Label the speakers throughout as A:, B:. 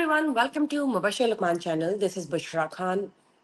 A: everyone, welcome to Mubashir Lukman channel. This is Bushra Khan.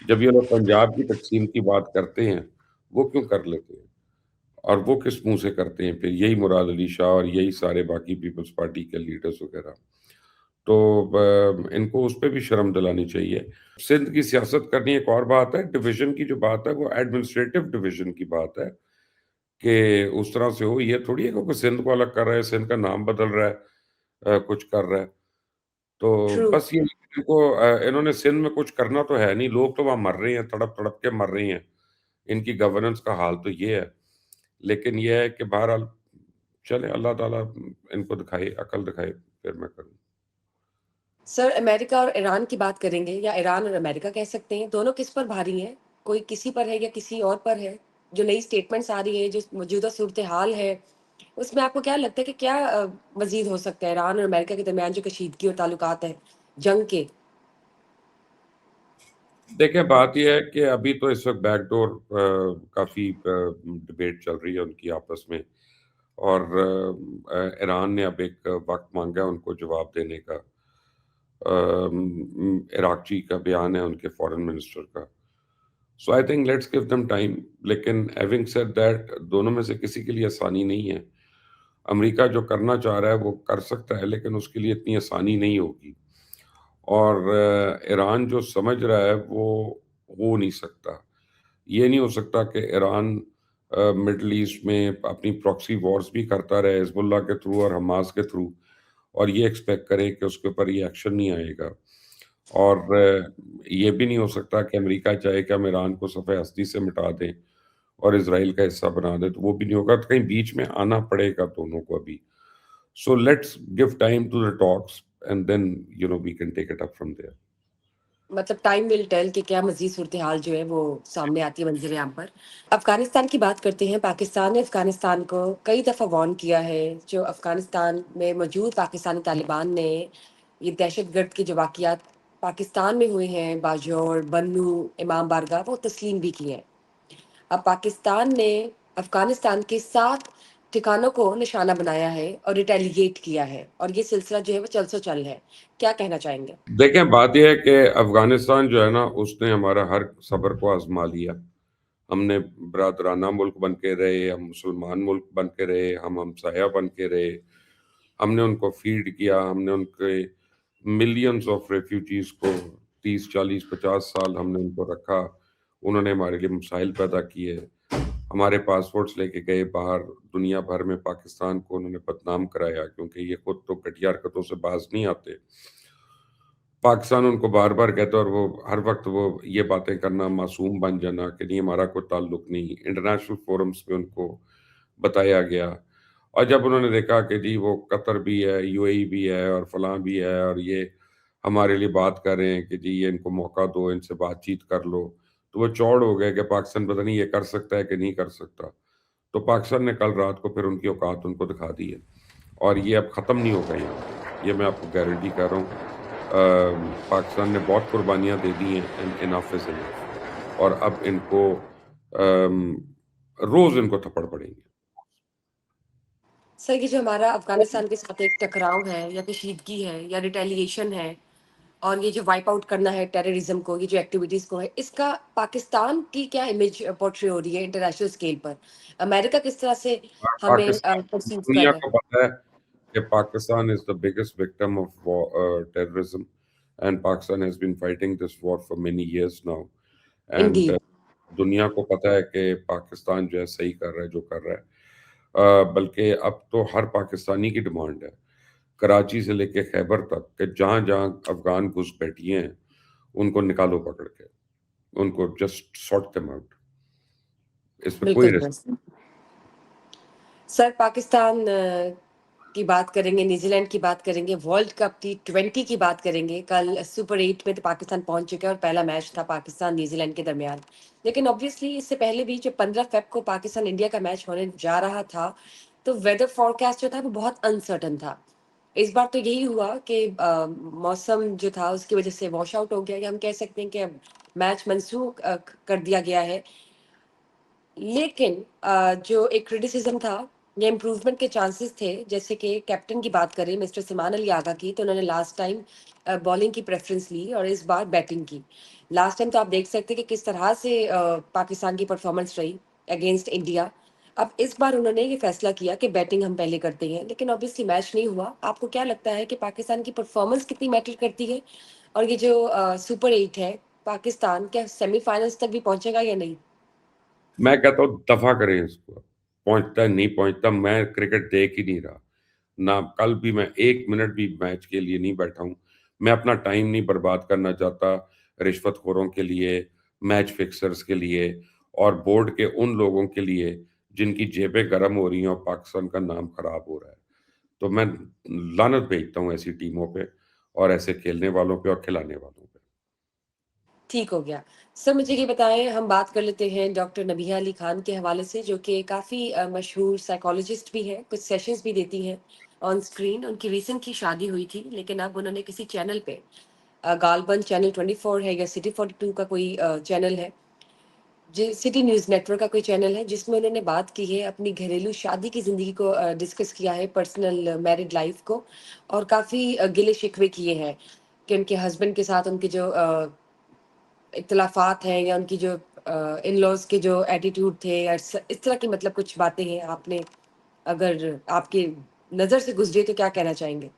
B: جب یہ لوگ پنجاب کی تقسیم کی بات کرتے ہیں وہ کیوں کر لیتے ہیں، اور وہ کس منہ سے کرتے ہیں؟ پھر یہی مراد علی شاہ اور یہی سارے باقی پیپلز پارٹی کے لیڈرز وغیرہ. تو ان کو اس پہ بھی شرم دلانی چاہیے. سندھ کی سیاست کرنی ایک اور بات ہے، ڈویژن کی جو بات ہے وہ ایڈمنسٹریٹو ڈویژن کی بات ہے کہ اس طرح سے ہو. یہ تھوڑی ہے کہ کوئی سندھ کو الگ کر رہا ہے، سندھ کا نام بدل رہا ہے، کچھ کر رہا ہے. تو
A: ٹرو.
B: بس یہ ان کو انہوں نے سندھ میں کچھ کرنا تو ہے نہیں، لوگ تو وہاں مر رہے ہیں، تڑپ تڑپ کے مر رہے ہیں. ان کی گورننس کا حال تو یہ ہے. لیکن یہ ہے کہ بہرحال چلیں، اللہ تعالیٰ ان کو دکھائے، عقل دکھائے، پھر میں کروں.
A: سر امریکہ اور ایران کی بات کریں گے، یا ایران اور امریکہ کہہ سکتے ہیں، دونوں کس پر بھاری ہیں؟ کوئی کسی پر ہے یا کسی اور پر ہے؟ جو نئی سٹیٹمنٹس آ رہی ہے، جو موجودہ صورتحال ہے، اس میں آپ کو کیا لگتا ہے کہ کیا مزید ہو سکتا ہے ایران اور امریکہ کے درمیان جو کشیدگی اور تعلقات ہیں جنگ کے؟
B: دیکھیں، بات یہ ہے کہ ابھی تو اس وقت بیک ڈور کافی ڈبیٹ چل رہی ہے ان کی آپس میں، اور ایران نے اب ایک وقت مانگا ہے ان کو جواب دینے کا. عراقچی کا بیان ہے ان کے فورن منسٹر کا. So I think let's give them time. لیکن ہیونگ سیڈ دیٹ، دونوں میں سے کسی کے لیے آسانی نہیں ہے. امریکہ جو کرنا چاہ رہا ہے وہ کر سکتا ہے، لیکن اس کے لیے اتنی آسانی نہیں ہوگی. اور ایران جو سمجھ رہا ہے وہ ہو نہیں سکتا. یہ نہیں ہو سکتا کہ ایران مڈل ایسٹ میں اپنی پراکسی وارز بھی کرتا رہے حزب اللہ کے تھرو اور حماس کے تھرو، اور یہ ایکسپیکٹ کرے کہ اس کے اوپر یہ ایکشن نہیں آئے گا. اور یہ بھی نہیں ہو سکتا کہ امریکہ چاہے کہ ہم ایران کو صفحہ ہستی سے مٹا دیں اور اسرائیل کا حصہ بنا دیں، تو وہ بھی نہیں ہوگا. تو کہیں بیچ میں آنا پڑے گا دونوں کو ابھی. So let's give time to the talks and then we can take it up from there.
A: مطلب ٹائم ول ٹیل کہ کیا مزید صورتحال جو ہے وہ سامنے آتی ہے منظر عام پر. افغانستان کی بات کرتے ہیں. پاکستان نے افغانستان کو کئی دفعہ وارن کیا ہے. جو افغانستان میں موجود پاکستانی طالبان نے یہ دہشت گرد کے جو واقعات پاکستان میں ہوئے ہیں، باجوڑ، بنو، امام بارگاہ، وہ تسلیم بھی کیے ہیں. اب پاکستان نے افغانستان کے 7 ٹھکانوں کو نشانہ بنایا ہے اور ریٹیلیٹ کیا ہے، اور یہ سلسلہ جو ہے وہ چل سو چل ہے. کیا کہنا چاہیں گے؟
B: دیکھیں، بات یہ ہے کہ افغانستان جو ہے نا، اس نے ہمارا ہر صبر کو آزما لیا. ہم نے برادرانہ ملک بن کے رہے، ہم مسلمان ملک بن کے رہے، ہم ہمسایہ بن کے رہے. ہم نے ان کو فیڈ کیا، ہم نے ان کے ملینز آف ریفیوجیز کو 30 40 50 سال ہم نے ان کو رکھا. انہوں نے ہمارے لیے مسائل پیدا کیے، ہمارے پاسپورٹس لے کے گئے باہر. دنیا بھر میں پاکستان کو انہوں نے بدنام کرایا، کیونکہ یہ خود تو گھٹیا حرکتوں سے باز نہیں آتے. پاکستان ان کو بار بار کہتا ہے، اور وہ ہر وقت وہ یہ باتیں کرنا، معصوم بن جانا کہ نہیں ہمارا کوئی تعلق نہیں. انٹرنیشنل فورمز پہ ان کو بتایا گیا، اور جب انہوں نے دیکھا کہ جی وہ قطر بھی ہے، یو اے ای بھی ہے، اور فلاں بھی ہے، اور یہ ہمارے لیے بات کر رہے ہیں کہ جی یہ ان کو موقع دو، ان سے بات چیت کر لو، تو وہ چوڑ ہو گئے کہ پاکستان پتہ نہیں یہ کر سکتا ہے کہ نہیں کر سکتا. تو پاکستان نے کل رات کو پھر ان کی اوقات ان کو دکھا دی ہے، اور یہ اب ختم نہیں ہوگا. یہاں یہ میں آپ کو گارنٹی کر رہا ہوں. پاکستان نے بہت قربانیاں دے دی ہیں، انف از انف. اور اب ان کو روز ان کو تھپڑ پڑیں گے.
A: سر یہ جو ہمارا افغانستان کے ساتھ ایک ٹکراؤ ہے یا کشیدگی ہے یا ریٹیلیشن ہے، اور یہ جو وائپ آؤٹ کرنا ہے ٹیررزم کو، یہ جو ایکٹیویٹیز کو ہے، اس کا پاکستان کی کیا امیج پورٹری ہو رہی ہے انٹرنیشنل اسکیل پر؟ امریکہ کس طرح سے ہمیں
B: پاکستان
A: پرسیو کر
B: دنیا
A: رہا
B: کو
A: ہے؟
B: پتا ہے کہ Pakistan is the biggest victim of terrorism, and Pakistan has been fighting this war for many years now. And
A: indeed.
B: دنیا کو پتا ہے کہ پاکستان جو ہے صحیح کر رہا ہے جو کر رہا ہے. بلکہ اب تو ہر پاکستانی کی ڈیمانڈ ہے، کراچی سے لے کے خیبر تک، کہ جہاں جہاں افغان گھس بیٹھے ہیں ان کو نکالو پکڑ کے، ان کو جسٹ سارٹ them out. اس پہ
A: بالکل
B: کوئی رسک.
A: درست. سر پاکستان کی بات کریں گے، نیوزی لینڈ کی بات کریں گے، ورلڈ کپ T20 کی بات کریں گے. کل سپر 8 میں تو پاکستان پہنچ چکا ہے، اور پہلا میچ تھا پاکستان نیوزی لینڈ کے درمیان. لیکن آبویسلی اس سے پہلے بھی جو 15 فیب کو پاکستان انڈیا کا میچ ہونے جا رہا تھا، تو ویدر فورکاسٹ جو تھا وہ بہت انسرٹن تھا. اس بار تو یہی ہوا کہ موسم جو تھا اس کی وجہ سے واش آؤٹ ہو گیا، یا ہم کہہ سکتے ہیں کہ اب میچ منسوخ کر دیا گیا ہے. لیکن جو ایک کرٹیسزم تھا یہ امپروومنٹ کے چانسز تھے. جیسے کہ کیپٹن کی بات کریں مسٹر سمان علی آغا کی، تو انہوں نے لاسٹ ٹائم بالنگ کی پریفرنس لی اور اس بار بیٹنگ کی. لاسٹ ٹائم تو آپ دیکھ سکتے کہ کس طرح سے پاکستان کی پرفارمنس رہی اگینسٹ انڈیا. اب اس بار انہوں نے یہ فیصلہ کیا کہ بیٹنگ ہم پہلے کرتے ہیں، لیکن obviously میچ نہیں ہوا. آپ کو کیا لگتا ہے کہ پاکستان کی پرفارمنس کتنی میٹر کرتی ہے، اور یہ جو سپر 8 ہے پاکستان کیا سیمی فائنلز تک بھی پہنچے گا یا نہیں؟
B: میں کہتا ہوں دفاع کریں اس کو، پہنچتا ہے نہیں پہنچتا، میں کرکٹ دیکھ ہی نہیں رہا. نہ کل بھی میں 1 منٹ بھی میچ کے لیے نہیں بیٹھا ہوں. میں اپنا ٹائم نہیں برباد کرنا چاہتا رشوت خوروں کے لیے، میچ فکسرز کے لیے، اور بورڈ کے ان لوگوں کے لیے جن کی جیبیں گرم ہو رہی ہیں اور پاکستان کا نام خراب ہو رہا ہے. تو میں لعنت بھیجتا ہوں ایسی ٹیموں پہ اور ایسے کھیلنے والوں پہ اور کھلانے والوں پہ.
A: ٹھیک ہو گیا. سر مجھے یہ بتائیں، ہم بات کر لیتے ہیں ڈاکٹر نبیہ علی خان کے حوالے سے، جو کہ کافی مشہور سائیکالوجسٹ بھی ہیں، کچھ سیشنز بھی دیتی ہیں آن اسکرین. ان کی ریسنٹ کی شادی ہوئی تھی، لیکن اب انہوں نے کسی چینل پہ، غالباً چینل 24 ہے یا سٹی 42 کا کوئی چینل ہے، سٹی نیوز نیٹ ورک کا کوئی چینل ہے، جس میں انہوں نے بات کی ہے اپنی گھریلو شادی کی زندگی کو ڈسکس کیا ہے، پرسنل میرڈ لائف کو، اور کافی گلے شکوے کیے ہیں کہ ان کے ہسبینڈ کے ساتھ ان کے جو اختلافات ہیں، یا ان کی جو ان لاز کے جو ایٹیٹیوڈ تھے، یا اس طرح کی مطلب کچھ باتیں ہیں. آپ نے اگر آپ کی نظر سے گزری تو کیا کہنا چاہیں گے؟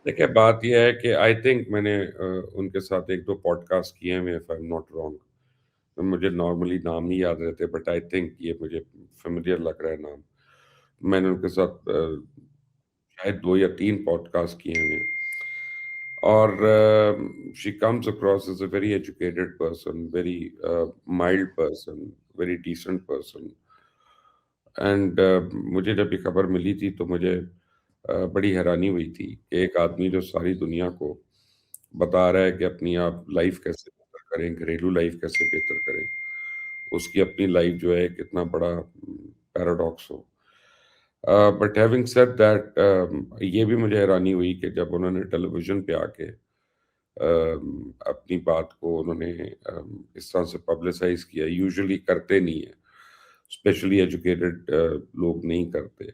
B: دیکھیں بات یہ ہے کہ آئی تھنک میں نے ان کے ساتھ 1-2 پوڈ کاسٹ کیے ہیں، if I am not wrong. مجھے نارملی نام نہیں یاد رہتے، بٹ آئی تھنک یہ مجھے فیملیئر لگ رہا ہے نام. میں نے ان کے ساتھ شاید 2 یا 3 پوڈ کاسٹ کیے ہیں. اور she comes across as a very educated person, very mild person, very decent person. And مجھے جب یہ خبر ملی تھی تو مجھے بڑی حیرانی ہوئی تھی کہ ایک آدمی جو ساری دنیا کو بتا رہا ہے کہ اپنی آپ لائف کیسے بہتر کریں، گھریلو لائف کیسے بہتر کریں، اس کی اپنی لائف جو ہے کتنا بڑا paradox who. But having said that, یہ بھی مجھے حیرانی ہوئی کہ جب انہوں نے ٹیلی ویژن پہ آ کے اپنی بات کو انہوں نے اس طرح سے پبلسائز کیا. یوزلی کرتے نہیں ہیں، اسپیشلی ایجوکیٹڈ لوگ نہیں کرتے.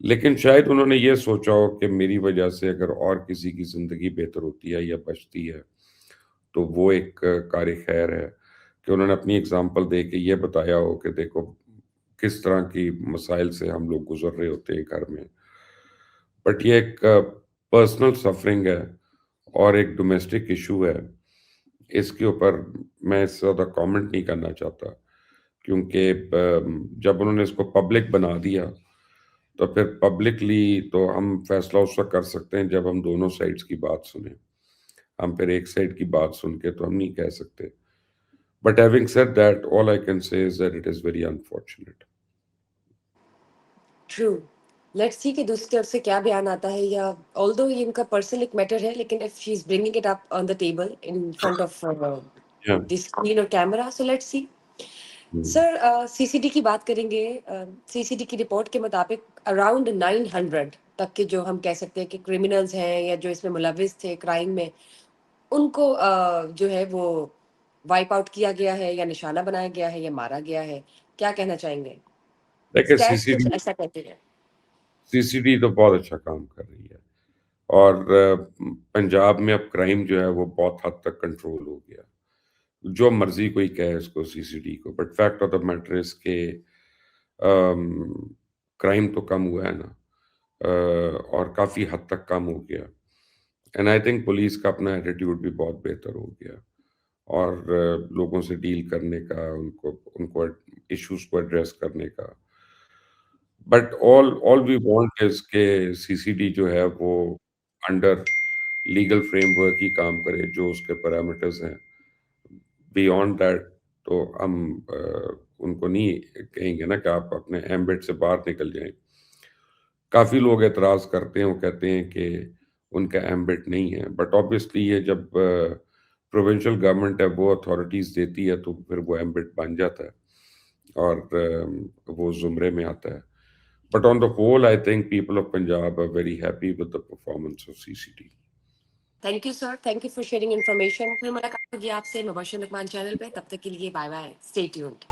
B: لیکن شاید انہوں نے یہ سوچا ہو کہ میری وجہ سے اگر اور کسی کی زندگی بہتر ہوتی ہے یا بچتی ہے تو وہ ایک کار خیر ہے، کہ انہوں نے اپنی اگزامپل دے کے یہ بتایا ہو کہ دیکھو کس طرح کی مسائل سے ہم لوگ گزر رہے ہوتے ہیں گھر میں. بٹ یہ ایک پرسنل سفرنگ ہے اور ایک ڈومیسٹک ایشو ہے. اس کے اوپر میں اس سے زیادہ کامنٹ نہیں کرنا چاہتا، کیونکہ جب انہوں نے اس کو پبلک بنا دیا تو پھر پبلکلی تو ہم فیصلہ اس وقت کر سکتے ہیں جب ہم دونوں سائڈس کی بات سنیں. ہم پھر ایک سائڈ کی بات سن کے تو ہم نہیں کہہ سکتے. But having said that, all I can say is that it is very unfortunate.
A: True. Let's see کہ دوسری طرف سے کیا بیان آتا ہے. یا آلدو یہ ان کا پرسنل ایک میٹر ہے، لیکن if she is bringing it up on the table in front of the screen اور camera, so let's see. Sir C C D کی بات کریں گے. سی سی ڈی کی رپورٹ کے مطابق اراؤنڈ 900 تک کے جو ہم کہہ سکتے ہیں کہ کرمنلز ہیں یا جو اس میں ملوث تھے کرائم میں، ان کو جو ہے وہ وائپ آؤٹ کیا گیا ہے، یا نشانہ بنایا گیا ہے، یا مارا گیا ہے. کیا کہنا چاہیں گے؟
B: دیکھیں سی
A: اسٹیٹس
B: سی
A: کچھ
B: ڈی
A: ایسا کہتے ہیں.
B: سی سی ڈی تو بہت اچھا کام کر رہی ہے، اور پنجاب میں اب کرائم جو ہے وہ بہت حد تک کنٹرول ہو گیا. جو مرضی کوئی کہے اس کو سی سی ڈی کو، but fact of the matter اس کے کرائم تو کم ہوا ہے نا، اور کافی حد تک کم ہو گیا. اینڈ آئی تھنک پولیس کا اپنا ایٹیٹیوڈ بھی بہت بہتر ہو گیا، اور لوگوں سے ڈیل کرنے کا، ان کو ایشوز کو ایڈریس کرنے کا. But all we want is کہ سی سی ڈی جو ہے وہ انڈر لیگل فریم ورک ہی کام کرے، جو اس کے پیرامیٹرز ہیں. بیونڈ دیٹ تو ہم ان کو نہیں کہیں گے نا کہ آپ اپنے ایمبٹ سے باہر نکل جائیں. کافی لوگ اعتراض کرتے ہیں، وہ کہتے ہیں کہ ان کا ایمبٹ نہیں ہے، بٹ آبویسلی یہ جب پروونشل گورنمنٹ ہے وہ اتھارٹیز دیتی ہے تو پھر وہ ایمبٹ بن جاتا ہے اور وہ زمرے میں آتا ہے. But on the whole, I think people of Punjab are very happy with the performance of CCD.
A: Thank you sir, thank you for sharing information. پھر ملاقات ہوگی آپ سے مبشر لقمان چینل پہ. تب تک کے لیے بائے بائے، اسٹے ٹیونڈ.